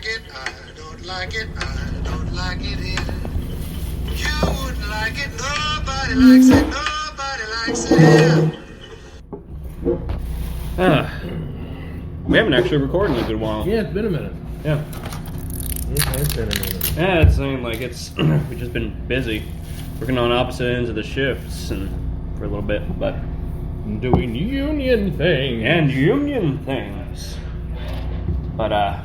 like it, I don't like it, I don't like it here. You wouldn't like it, nobody likes it, nobody likes it here. We haven't actually recorded in a good while. Yeah, it's been a minute. Yeah. It has been a minute. Yeah, it's saying like it's we've just been busy working on opposite ends of the shifts and for a little bit, but Doing union things. and union things. But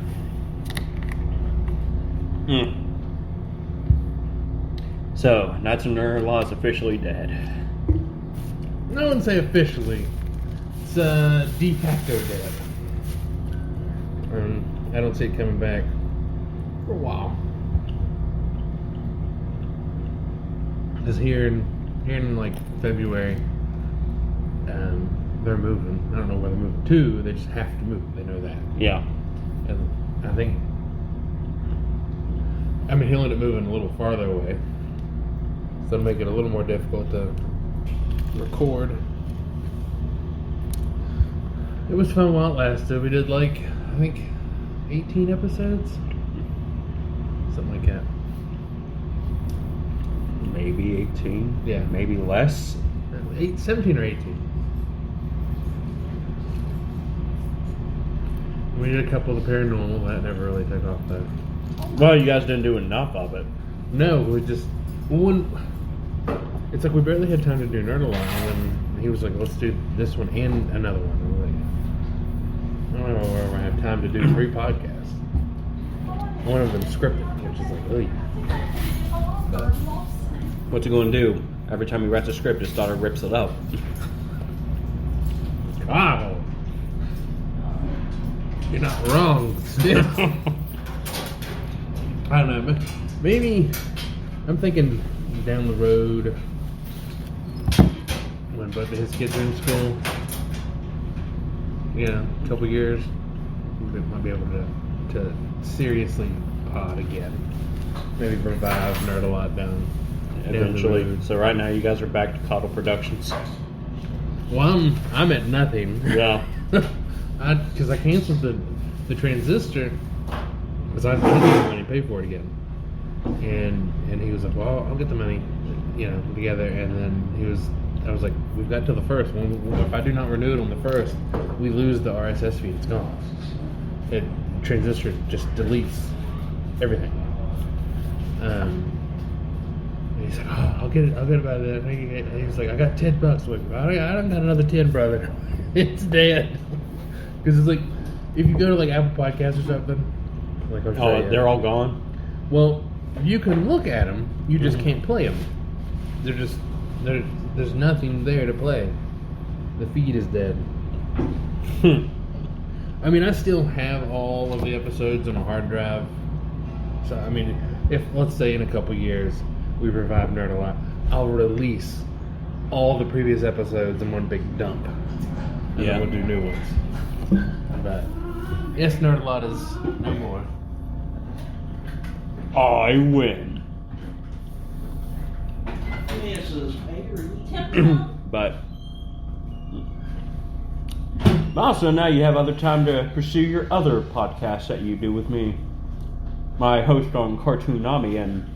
So, Knights of Nerd Law is officially dead. I wouldn't say officially. It's de facto dead. I don't see it coming back for a while. Just here in like February, they're moving. I don't know where they're moving to. They just have to move. They know that. Yeah. And I think, he'll end up moving a little farther away. So it'll make it a little more difficult to record. It was fun while it lasted. We did I think 18 episodes? Something like that. Maybe 18. Yeah. Maybe less. 17 or 18. We did a couple of the paranormal. That never really took off though. Well, you guys didn't do enough of it. No, we just... It's like we barely had time to do Nerd Along, and then he was like, let's do this one and another one. And we're like, I don't know where we're going to have time to do 3 podcasts. One of them scripted, which is like, ugh. But What's it going to do? Every time he writes a script, his daughter rips it up. God, you're not wrong. Still. I don't know, but maybe I'm thinking down the road when both of his kids are in school, a couple years, we might be able to seriously pod again. Maybe revive Nerd a Lot down the Eventually. road. So right now, you guys are back to Coddle Productions. Well, I'm at nothing. Yeah. Because I canceled the transistor because I didn't have money to pay for it again. And he was like, well, I'll get the money, together. And then I was like, we've got till the 1st. If I do not renew it on the 1st, we lose the RSS feed. It's gone. Transistor just deletes everything. And he's like, oh, I'll get it about that. And he was like, I got $10. Like, I don't got another 10, brother. It's dead. Because it's like, if you go to like Apple Podcasts or something, like They're all gone? Well, you can look at them, you just can't play them. There's nothing there to play. The feed is dead. I still have all of the episodes on a hard drive. So, if, let's say in a couple years, we revive Nerd a Lot, I'll release all the previous episodes in one big dump. And then we'll do new ones. But, yes, Nerd a Lot is no more. I win. But also now you have other time to pursue your other podcasts that you do with me. My host on Cartoonami and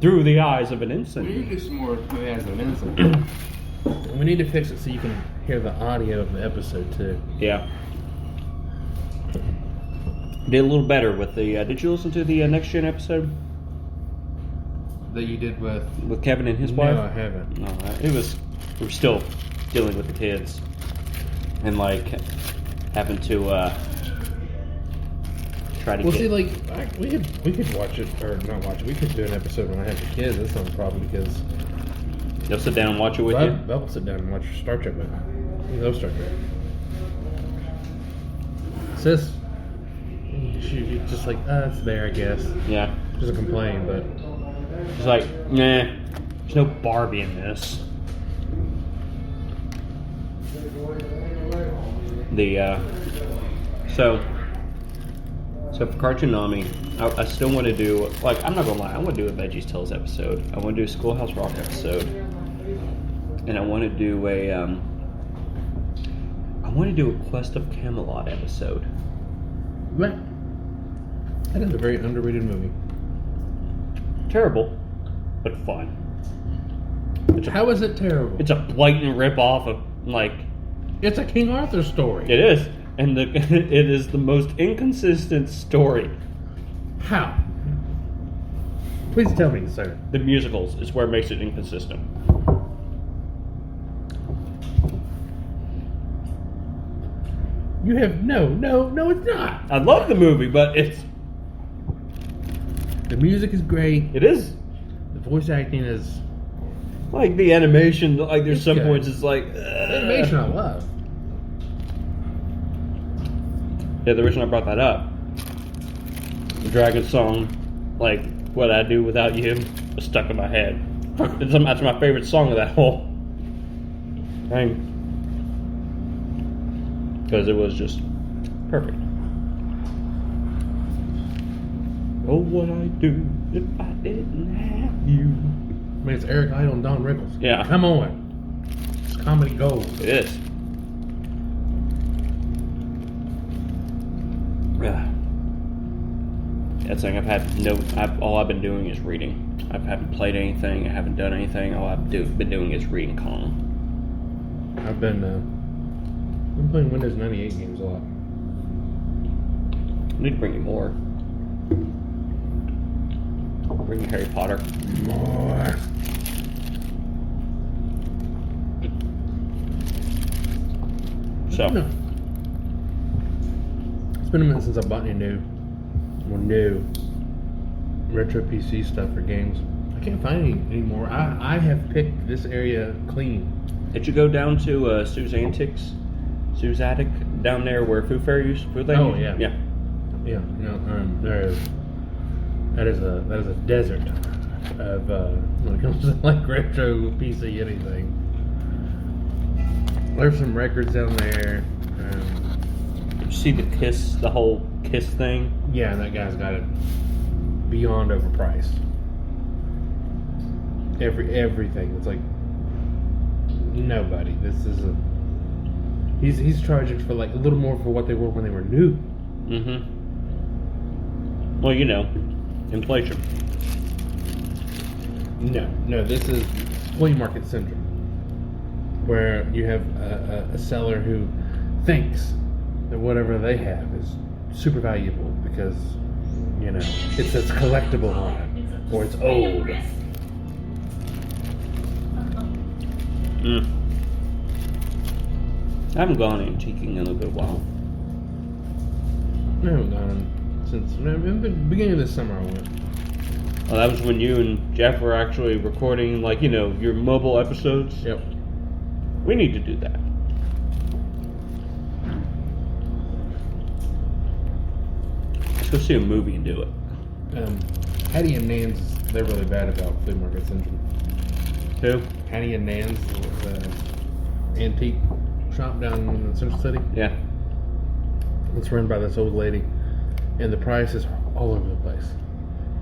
Through the Eyes of an Ensign. We need to do some more Through the Eyes of an Ensign. We need to fix it so you can hear the audio of the episode too. Yeah. Did a little better with the. Did you listen to the Next Gen episode That you did with Kevin and his wife? No, I haven't. No, we're still dealing with the kids and having to try to. Well, get... see, we could watch it or not watch it. We could do an episode when I have the kids. That's not a problem because They'll sit down and watch it with you. they'll sit down and watch Star Trek with me. They'll Star Trek. Sis, she's just like, it's there, I guess. Yeah. She doesn't complain, but It's like, nah, there's no Barbie in this. So for Cartoonami, I still want to do, I'm not gonna lie, I want to do a Veggies Tales episode. I want to do a Schoolhouse Rock episode, and I want to do a Quest of Camelot episode. what? That is a very underrated movie. Terrible, but fun. How is it terrible? It's a blatant rip-off of, like... It's a King Arthur story. It is. And it is the most inconsistent story. How? Please tell me, sir. The musicals is where it makes it inconsistent. You have no, it's not. I love the movie, but it's... The music is great. It is. The voice acting is... Like, the animation, like, there's It's some good. points it's like... The animation I love. Yeah, the reason I brought that up, the Dragon song, like, What I Do Without You, was stuck in my head. That's my favorite song of that whole thing. Because it was just perfect. Oh, what I'd do if I didn't have you. I mean, it's Eric Idle and Don Rickles. Yeah. Come on. It's comedy gold. It is. Yeah. That's the thing. All I've been doing is reading. I haven't played anything. I haven't done anything. All I've been doing is reading Colin. I've been playing Windows 98 games a lot. I need to bring you more. Bring you Harry Potter. More. So. No. It's been a minute since I bought any new retro PC stuff for games. I can't find any anymore. I have picked this area clean. Did you go down to Sue's Antics? Sue's Attic? Down there where Food Land Oh, used- yeah. Yeah. Yeah, that is a desert of when it comes to like retro PC anything. There's some records down there. Did you see the whole Kiss thing? Yeah, and that guy's got it beyond overpriced. Everything. It's like nobody. This is a. He's charging for like a little more for what they were when they were new. Mm-hmm. Well, you know, inflation. No, this is flea market syndrome, where you have a seller who thinks that whatever they have is super valuable because, you know, it says collectible on it, or it's old. I haven't gone antiquing in a good while. I haven't gone since in the beginning of this summer. I went. Well, that was when you and Jeff were actually recording, like, you know, your mobile episodes. Yep. We need to do that. Let's go see a movie and do it. Hattie and Nan's, they're really bad about flea market syndrome. Who? Hattie and Nan's, the antique shop down in Central City. Yeah. It's run by this old lady, and the prices are all over the place,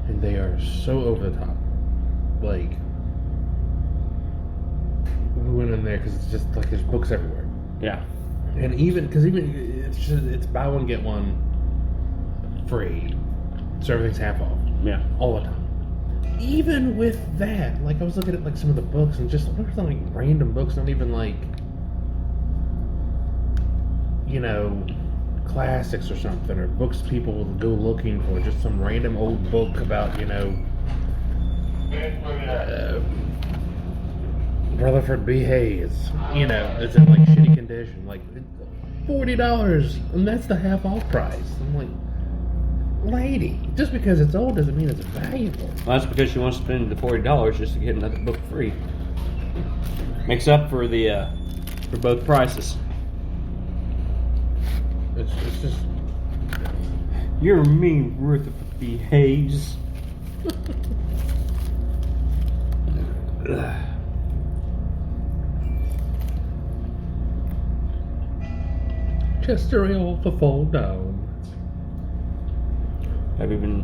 and they are so over the top. Like, we went in there because it's just like there's books everywhere, Yeah. and even it's buy one get one free, so everything's half off Yeah. all the time. Even with that, like I was looking at like some of the books and just there's like random books, not even like, you know, classics or something, or books people will go looking for, just some random old book about, you know, Rutherford B. Hayes, you know, it's in like shitty condition, like $40, and that's the half off price. I'm like, lady, just because it's old doesn't mean it's valuable. Well, that's because she wants to spend the $40 just to get another book free. Makes up for the for both prices. It's just, You're a mean Rutherford B. Hayes. Chester off the fall down. Have you been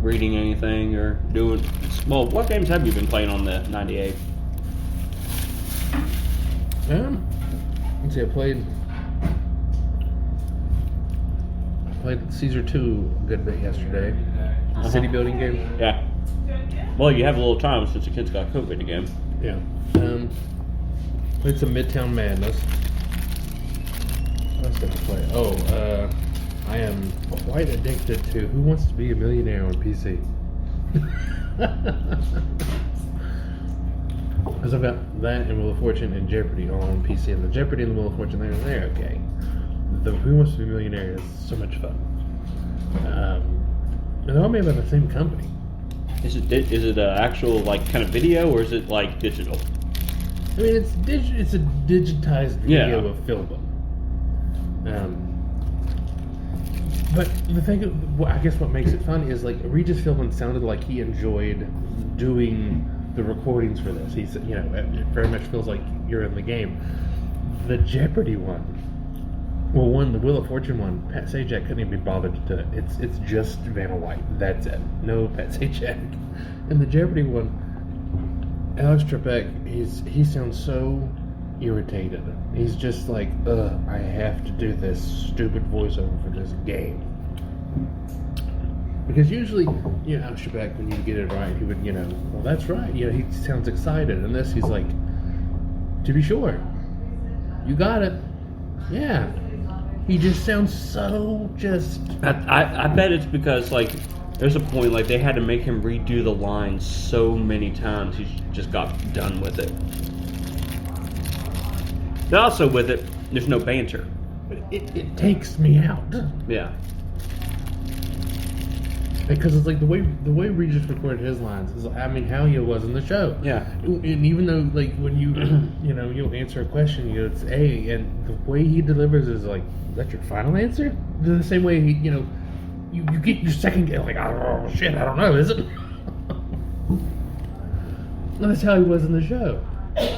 reading anything or doing? Well, what games have you been playing on the 98? Let's see, I played played Caesar 2 a good bit yesterday. City building game. Yeah. Well, you have a little time since the kids got COVID again. Yeah. Played some Midtown Madness. What else did I play? Oh, I am quite addicted to Who Wants to Be a Millionaire on PC. Because I've got that and Wheel of Fortune and Jeopardy all on PC. And the Jeopardy and the Wheel of Fortune, they're okay. The Who Wants to Be a Millionaire is so much fun. And they're all made by the same company. Is it an actual like kind of video or is it like digital? I mean, it's a digitized video Yeah. of Philbin. But the thing, I guess what makes it fun is like Regis Philbin sounded like he enjoyed doing the recordings for this. He's, you know, it very much feels like you're in the game. The Jeopardy one, the Wheel of Fortune one, Pat Sajak couldn't even be bothered to do it. It's just Vanna White. That's it. No Pat Sajak. And the Jeopardy one, Alex Trebek, he sounds so irritated. He's just like, I have to do this stupid voiceover for this game. Because usually, you know, Alex Trebek, when you get it right, he would, you know, well, that's right. You know, he sounds excited. And this, he's like, to be sure, you got it. Yeah. He just sounds so just... I bet it's because like there's a point like they had to make him redo the lines so many times he just got done with it. And also with it, there's no banter. But it takes me out. Yeah. Because it's like the way Regis recorded his lines is, I mean, how he was in the show. Yeah. And even though, like, when you you know, you'll answer a question, you know, it's A, and the way he delivers is like, is that your final answer? The same way he, you know, you get your second guess, like, oh shit, I don't know, is it? That's how he was in the show.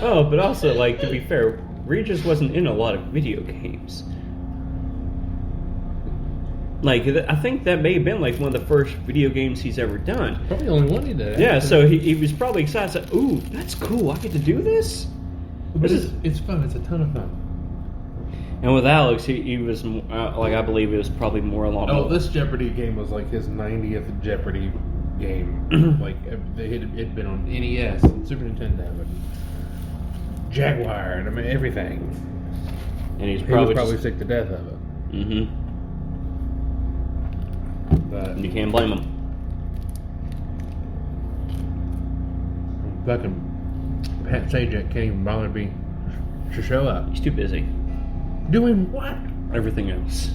Oh, but also like to be fair, Regis wasn't in a lot of video games. Like, I think that may have been like one of the first video games he's ever done. Probably the only one he did. Yeah, so he was probably excited. Like, ooh, that's cool. I get to do this. But it's fun. It's a ton of fun. And with Alex, he was like, I believe it was probably more along. Oh, this Jeopardy game was like his 90th Jeopardy game. Like it had been on NES and Super Nintendo and Jaguar and I mean everything. And he was Probably just, sick to death of it. Mm-hmm. But You can't blame him. fucking Pat Sajak can't even bother to show up. He's too busy. Doing what? Everything else.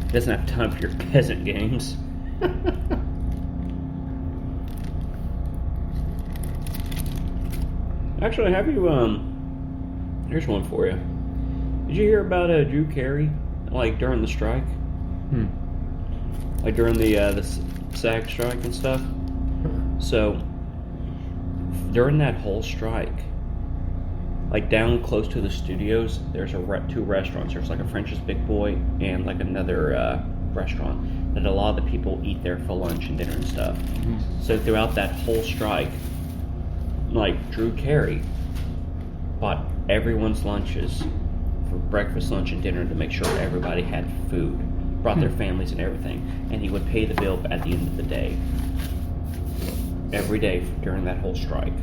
He doesn't have time for your peasant games. Actually, have you, here's one for you. Did you hear about Drew Carey, like, during the strike? Like, during the SAG strike and stuff? So, during that whole strike, like, down close to the studios, there's two restaurants. There's, like, a French's Big Boy and, like, another restaurant that a lot of the people eat there for lunch and dinner and stuff. So, throughout that whole strike, like, Drew Carey bought everyone's lunches for breakfast, lunch, and dinner to make sure everybody had food. Brought their families and everything. And he would pay the bill at the end of the day. Every day during that whole strike.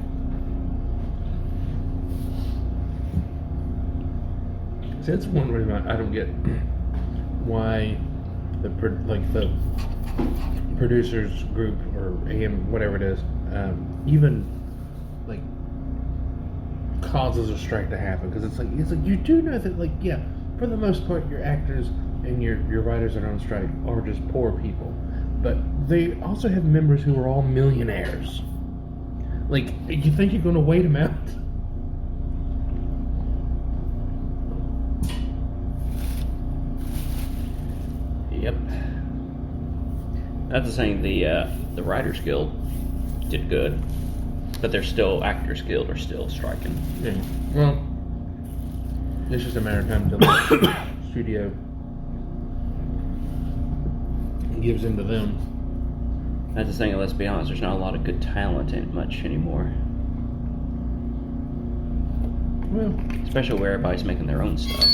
See, that's one reason I don't get why the producers group or AM whatever it is even like causes a strike to happen, because it's like you do know that, like, yeah, for the most part your actors and your writers that are on strike are just poor people, but they also have members who are all millionaires. Like, you think you're going to wait them out? Yep. That's the same. The Writers Guild did good, but they're still Actors Guild are still striking. Yeah. Well, it's just a matter of time until the studio gives in to them. That's the thing. Let's be honest. There's not a lot of good talent in much anymore, Well, especially where everybody's making their own stuff.